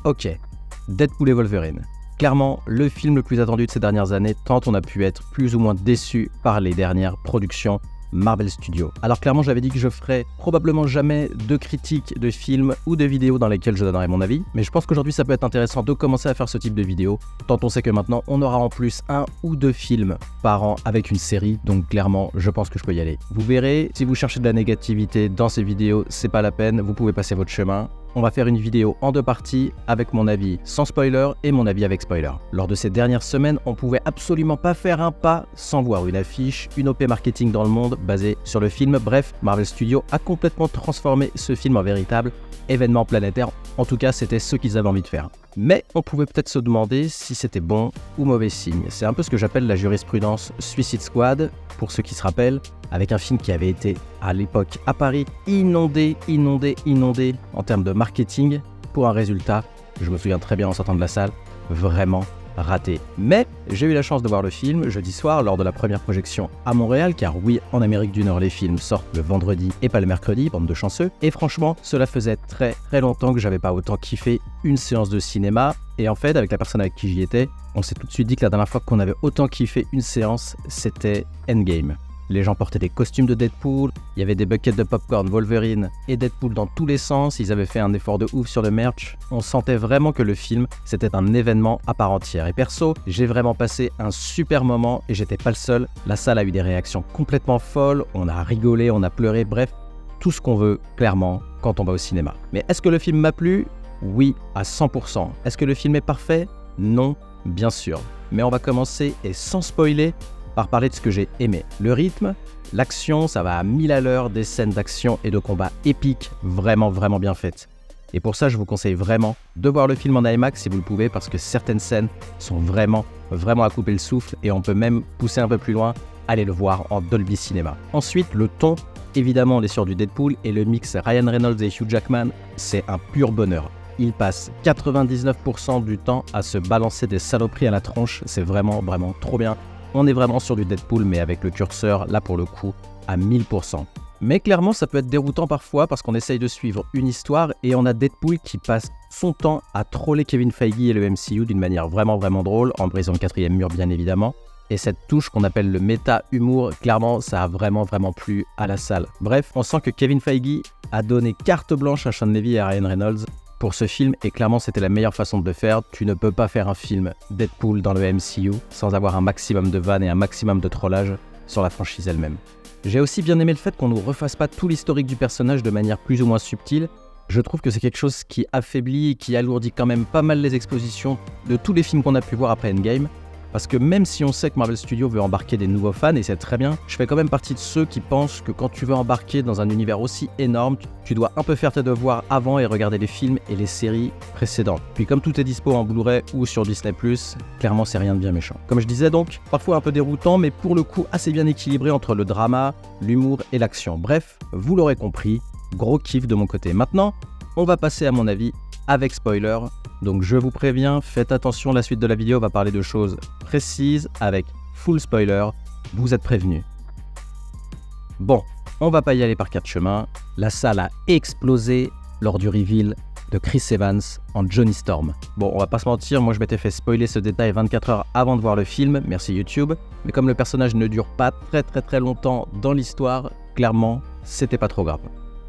Ok, Deadpool et Wolverine. Clairement, le film le plus attendu de ces dernières années, tant on a pu être plus ou moins déçu par les dernières productions Marvel Studios. Alors clairement, j'avais dit que je ferais probablement jamais de critiques de films ou de vidéos dans lesquelles je donnerai mon avis, mais je pense qu'aujourd'hui ça peut être intéressant de commencer à faire ce type de vidéo, tant on sait que maintenant on aura en plus 1 ou 2 films par an avec une série, donc clairement je pense que je peux y aller. Vous verrez, si vous cherchez de la négativité dans ces vidéos, c'est pas la peine, vous pouvez passer votre chemin. On va faire une vidéo en 2 parties avec mon avis sans spoiler et mon avis avec spoiler. Lors de ces dernières semaines, on pouvait absolument pas faire un pas sans voir une affiche, une OP marketing dans le monde basée sur le film. Bref, Marvel Studios a complètement transformé ce film en véritable événement planétaire. En tout cas, c'était ce qu'ils avaient envie de faire. Mais on pouvait peut-être se demander si c'était bon ou mauvais signe. C'est un peu ce que j'appelle la jurisprudence Suicide Squad, pour ceux qui se rappellent, avec un film qui avait été, à l'époque, à Paris, inondé en termes de marketing, pour un résultat, je me souviens très bien en sortant de la salle, vraiment raté. Mais j'ai eu la chance de voir le film jeudi soir lors de la première projection à Montréal, car oui, en Amérique du Nord, les films sortent le vendredi et pas le mercredi, bande de chanceux. Et franchement, cela faisait très longtemps que j'avais pas autant kiffé une séance de cinéma. Et en fait, avec la personne avec qui j'y étais, on s'est tout de suite dit que la dernière fois qu'on avait autant kiffé une séance, c'était Endgame. Les gens portaient des costumes de Deadpool, il y avait des buckets de popcorn Wolverine et Deadpool dans tous les sens, ils avaient fait un effort de ouf sur le merch. On sentait vraiment que le film, c'était un événement à part entière. Et perso, j'ai vraiment passé un super moment et j'étais pas le seul. La salle a eu des réactions complètement folles, on a rigolé, on a pleuré, bref, tout ce qu'on veut, clairement, quand on va au cinéma. Mais est-ce que le film m'a plu ? Oui, à 100%. Est-ce que le film est parfait ? Non, bien sûr. Mais on va commencer, et sans spoiler, par parler de ce que j'ai aimé. Le rythme, l'action, ça va à 1000 à l'heure, des scènes d'action et de combat épiques, vraiment bien faites. Et pour ça, je vous conseille vraiment de voir le film en IMAX si vous le pouvez, parce que certaines scènes sont vraiment à couper le souffle, et on peut même pousser un peu plus loin, aller le voir en Dolby Cinema. Ensuite, le ton, évidemment on est sur du Deadpool, et le mix Ryan Reynolds et Hugh Jackman, c'est un pur bonheur. Il passe 99% du temps à se balancer des saloperies à la tronche, c'est vraiment trop bien. On est vraiment sur du Deadpool, mais avec le curseur, là pour le coup, à 1000%. Mais clairement, ça peut être déroutant parfois parce qu'on essaye de suivre une histoire et on a Deadpool qui passe son temps à troller Kevin Feige et le MCU d'une manière vraiment drôle, en brisant le 4e mur bien évidemment. Et cette touche qu'on appelle le méta-humour, clairement, ça a vraiment plu à la salle. Bref, on sent que Kevin Feige a donné carte blanche à Sean Levy et à Ryan Reynolds pour ce film, et clairement c'était la meilleure façon de le faire. Tu ne peux pas faire un film Deadpool dans le MCU sans avoir un maximum de vannes et un maximum de trollage sur la franchise elle-même. J'ai aussi bien aimé le fait qu'on ne nous refasse pas tout l'historique du personnage de manière plus ou moins subtile. Je trouve que c'est quelque chose qui affaiblit et qui alourdit quand même pas mal les expositions de tous les films qu'on a pu voir après Endgame. Parce que même si on sait que Marvel Studios veut embarquer des nouveaux fans, et c'est très bien, je fais quand même partie de ceux qui pensent que quand tu veux embarquer dans un univers aussi énorme, tu dois un peu faire tes devoirs avant et regarder les films et les séries précédentes. Puis comme tout est dispo en Blu-ray ou sur Disney+, clairement c'est rien de bien méchant. Comme je disais donc, parfois un peu déroutant, mais pour le coup assez bien équilibré entre le drama, l'humour et l'action. Bref, vous l'aurez compris, gros kiff de mon côté. Maintenant, on va passer à mon avis avec spoiler. Donc je vous préviens, faites attention, la suite de la vidéo va parler de choses précises avec full spoiler, vous êtes prévenus. Bon, on va pas y aller par 4 chemins, la salle a explosé lors du reveal de Chris Evans en Johnny Storm. Bon, on va pas se mentir, moi je m'étais fait spoiler ce détail 24 heures avant de voir le film, merci YouTube, mais comme le personnage ne dure pas très longtemps dans l'histoire, clairement, c'était pas trop grave.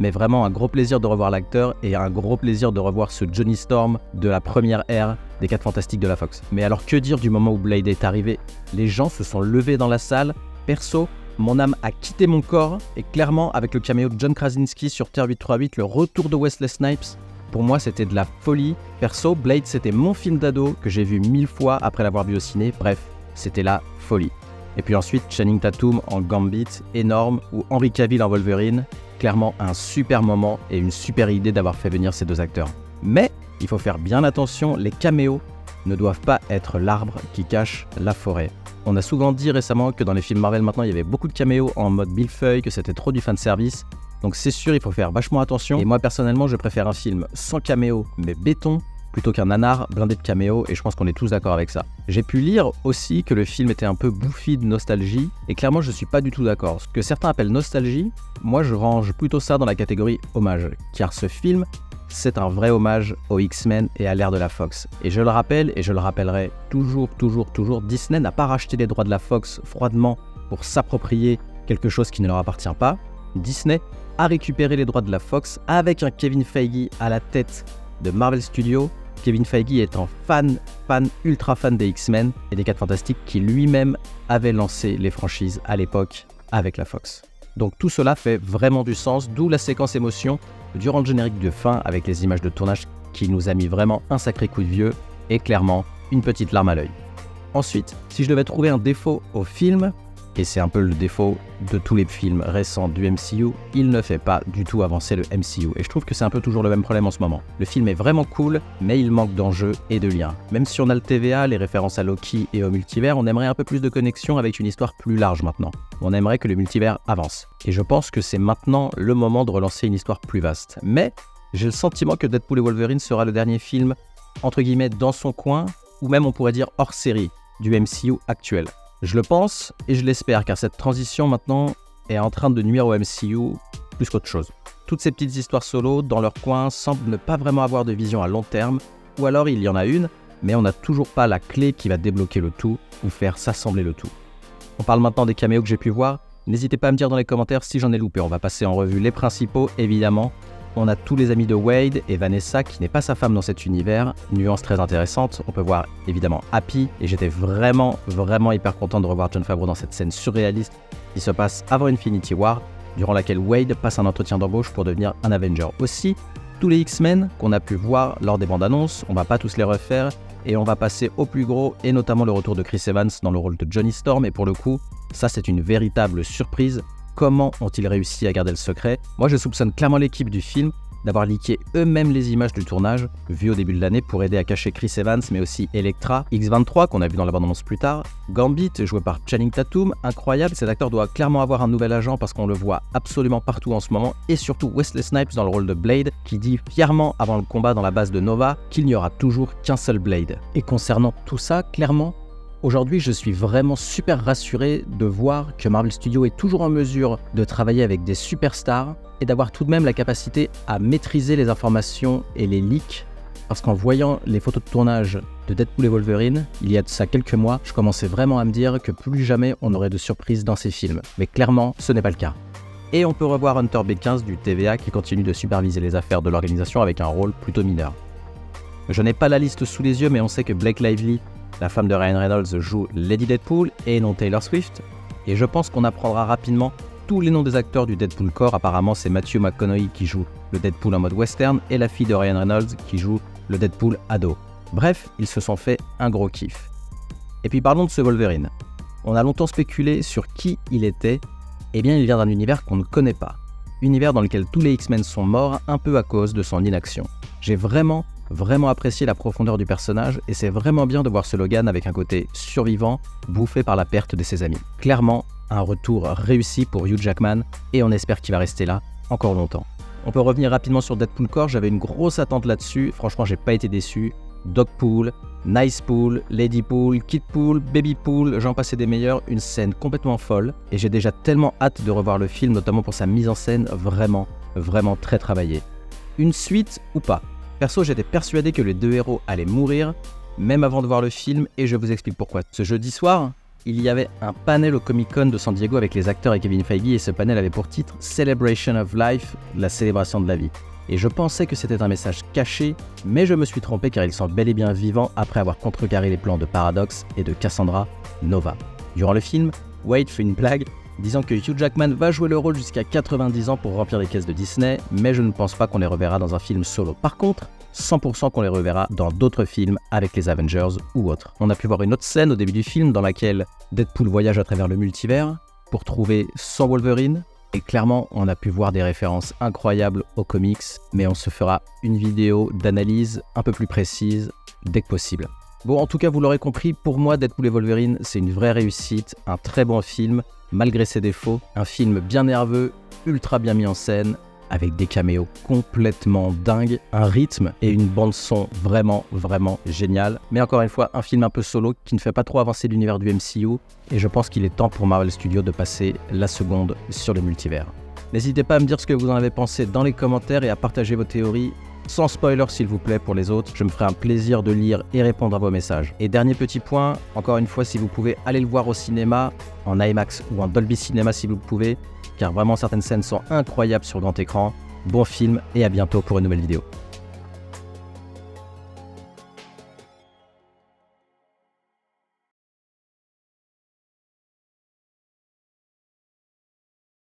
Mais vraiment un gros plaisir de revoir l'acteur et un gros plaisir de revoir ce Johnny Storm de la première ère des 4 Fantastiques de la Fox. Mais alors que dire du moment où Blade est arrivé ? Les gens se sont levés dans la salle. Perso, mon âme a quitté mon corps, et clairement avec le caméo de John Krasinski sur Terre 838, le retour de Wesley Snipes, pour moi c'était de la folie. Perso, Blade c'était mon film d'ado que j'ai vu 1000 fois après l'avoir vu au ciné, bref, c'était la folie. Et puis ensuite Channing Tatum en Gambit, énorme, ou Henry Cavill en Wolverine. Clairement un super moment et une super idée d'avoir fait venir ces 2 acteurs. Mais il faut faire bien attention, les caméos ne doivent pas être l'arbre qui cache la forêt. On a souvent dit récemment que dans les films Marvel maintenant il y avait beaucoup de caméos en mode millefeuille, que c'était trop du fanservice. Donc c'est sûr, il faut faire vachement attention. Et moi personnellement je préfère un film sans caméo mais béton plutôt qu'un nanar blindé de caméos, et je pense qu'on est tous d'accord avec ça. J'ai pu lire aussi que le film était un peu bouffi de nostalgie, et clairement je suis pas du tout d'accord. Ce que certains appellent nostalgie, moi je range plutôt ça dans la catégorie hommage, car ce film, c'est un vrai hommage aux X-Men et à l'ère de la Fox. Et je le rappelle, et je le rappellerai toujours, Disney n'a pas racheté les droits de la Fox froidement pour s'approprier quelque chose qui ne leur appartient pas. Disney a récupéré les droits de la Fox avec un Kevin Feige à la tête de Marvel Studios. Kevin Feige étant ultra fan des X-Men et des 4 Fantastiques, qui lui-même avait lancé les franchises à l'époque avec la Fox. Donc tout cela fait vraiment du sens, d'où la séquence émotion durant le générique de fin avec les images de tournage qui nous a mis vraiment un sacré coup de vieux et clairement une petite larme à l'œil. Ensuite, si je devais trouver un défaut au film, et c'est un peu le défaut de tous les films récents du MCU, il ne fait pas du tout avancer le MCU. Et je trouve que c'est un peu toujours le même problème en ce moment. Le film est vraiment cool, mais il manque d'enjeux et de liens. Même si on a le TVA, les références à Loki et au multivers, on aimerait un peu plus de connexion avec une histoire plus large maintenant. On aimerait que le multivers avance. Et je pense que c'est maintenant le moment de relancer une histoire plus vaste. Mais j'ai le sentiment que Deadpool et Wolverine sera le dernier film, entre guillemets, dans son coin, ou même on pourrait dire hors série, du MCU actuel. Je le pense et je l'espère, car cette transition maintenant est en train de nuire au MCU plus qu'autre chose. Toutes ces petites histoires solo dans leur coin semblent ne pas vraiment avoir de vision à long terme, ou alors il y en a une, mais on n'a toujours pas la clé qui va débloquer le tout ou faire s'assembler le tout. On parle maintenant des caméos que j'ai pu voir. N'hésitez pas à me dire dans les commentaires si j'en ai loupé. On va passer en revue les principaux, évidemment. On a tous les amis de Wade et Vanessa, qui n'est pas sa femme dans cet univers. Nuance très intéressante. On peut voir évidemment Happy, et j'étais vraiment hyper content de revoir Jon Favreau dans cette scène surréaliste qui se passe avant Infinity War, durant laquelle Wade passe un entretien d'embauche pour devenir un Avenger. Aussi, tous les X-Men qu'on a pu voir lors des bandes annonces, on va pas tous les refaire, et on va passer au plus gros, et notamment le retour de Chris Evans dans le rôle de Johnny Storm, et pour le coup, ça c'est une véritable surprise. Comment ont-ils réussi à garder le secret? Moi, je soupçonne clairement l'équipe du film d'avoir leaké eux-mêmes les images du tournage, vues au début de l'année, pour aider à cacher Chris Evans, mais aussi Elektra, X-23, qu'on a vu dans la bande-annonce plus tard, Gambit, joué par Channing Tatum, incroyable, cet acteur doit clairement avoir un nouvel agent parce qu'on le voit absolument partout en ce moment, et surtout Wesley Snipes dans le rôle de Blade, qui dit fièrement avant le combat dans la base de Nova qu'il n'y aura toujours qu'un seul Blade. Et concernant tout ça, clairement, aujourd'hui, je suis vraiment super rassuré de voir que Marvel Studios est toujours en mesure de travailler avec des superstars et d'avoir tout de même la capacité à maîtriser les informations et les leaks. Parce qu'en voyant les photos de tournage de Deadpool et Wolverine, il y a de ça quelques mois, je commençais vraiment à me dire que plus jamais on aurait de surprises dans ces films. Mais clairement, ce n'est pas le cas. Et on peut revoir Hunter B15 du TVA qui continue de superviser les affaires de l'organisation avec un rôle plutôt mineur. Je n'ai pas la liste sous les yeux, mais on sait que Blake Lively, la femme de Ryan Reynolds, joue Lady Deadpool et non Taylor Swift. Et je pense qu'on apprendra rapidement tous les noms des acteurs du Deadpool Corps. Apparemment, c'est Matthew McConaughey qui joue le Deadpool en mode western et la fille de Ryan Reynolds qui joue le Deadpool ado. Bref, ils se sont fait un gros kiff. Et puis parlons de ce Wolverine. On a longtemps spéculé sur qui il était. Eh bien, il vient d'un univers qu'on ne connaît pas. Univers dans lequel tous les X-Men sont morts un peu à cause de son inaction. J'ai vraiment apprécié la profondeur du personnage, et c'est vraiment bien de voir ce Logan avec un côté survivant, bouffé par la perte de ses amis. Clairement, un retour réussi pour Hugh Jackman, et on espère qu'il va rester là encore longtemps. On peut revenir rapidement sur Deadpool Corps, j'avais une grosse attente là-dessus, franchement j'ai pas été déçu. Dogpool, Nicepool, Ladypool, Kidpool, Babypool, j'en passais des meilleurs, une scène complètement folle, et j'ai déjà tellement hâte de revoir le film, notamment pour sa mise en scène vraiment très travaillée. Une suite ou pas? Perso, j'étais persuadé que les deux héros allaient mourir, même avant de voir le film, et je vous explique pourquoi. Ce jeudi soir, il y avait un panel au Comic-Con de San Diego avec les acteurs et Kevin Feige, et ce panel avait pour titre « Celebration of Life », la célébration de la vie. Et je pensais que c'était un message caché, mais je me suis trompé car il semble bel et bien vivant après avoir contrecarré les plans de Paradox et de Cassandra Nova. Durant le film, Wade fait une blague disant que Hugh Jackman va jouer le rôle jusqu'à 90 ans pour remplir les caisses de Disney, mais je ne pense pas qu'on les reverra dans un film solo. Par contre, 100% qu'on les reverra dans d'autres films avec les Avengers ou autres. On a pu voir une autre scène au début du film dans laquelle Deadpool voyage à travers le multivers pour trouver son Wolverine, et clairement on a pu voir des références incroyables aux comics, mais on se fera une vidéo d'analyse un peu plus précise dès que possible. Bon, en tout cas vous l'aurez compris, pour moi Deadpool et Wolverine c'est une vraie réussite, un très bon film, malgré ses défauts, un film bien nerveux, ultra bien mis en scène, avec des caméos complètement dingues, un rythme et une bande son vraiment géniale. Mais encore une fois, un film un peu solo qui ne fait pas trop avancer l'univers du MCU et je pense qu'il est temps pour Marvel Studios de passer la seconde sur le multivers. N'hésitez pas à me dire ce que vous en avez pensé dans les commentaires et à partager vos théories. Sans spoiler s'il vous plaît pour les autres, je me ferai un plaisir de lire et répondre à vos messages. Et dernier petit point, encore une fois si vous pouvez aller le voir au cinéma, en IMAX ou en Dolby Cinema si vous le pouvez, car vraiment certaines scènes sont incroyables sur grand écran. Bon film et à bientôt pour une nouvelle vidéo.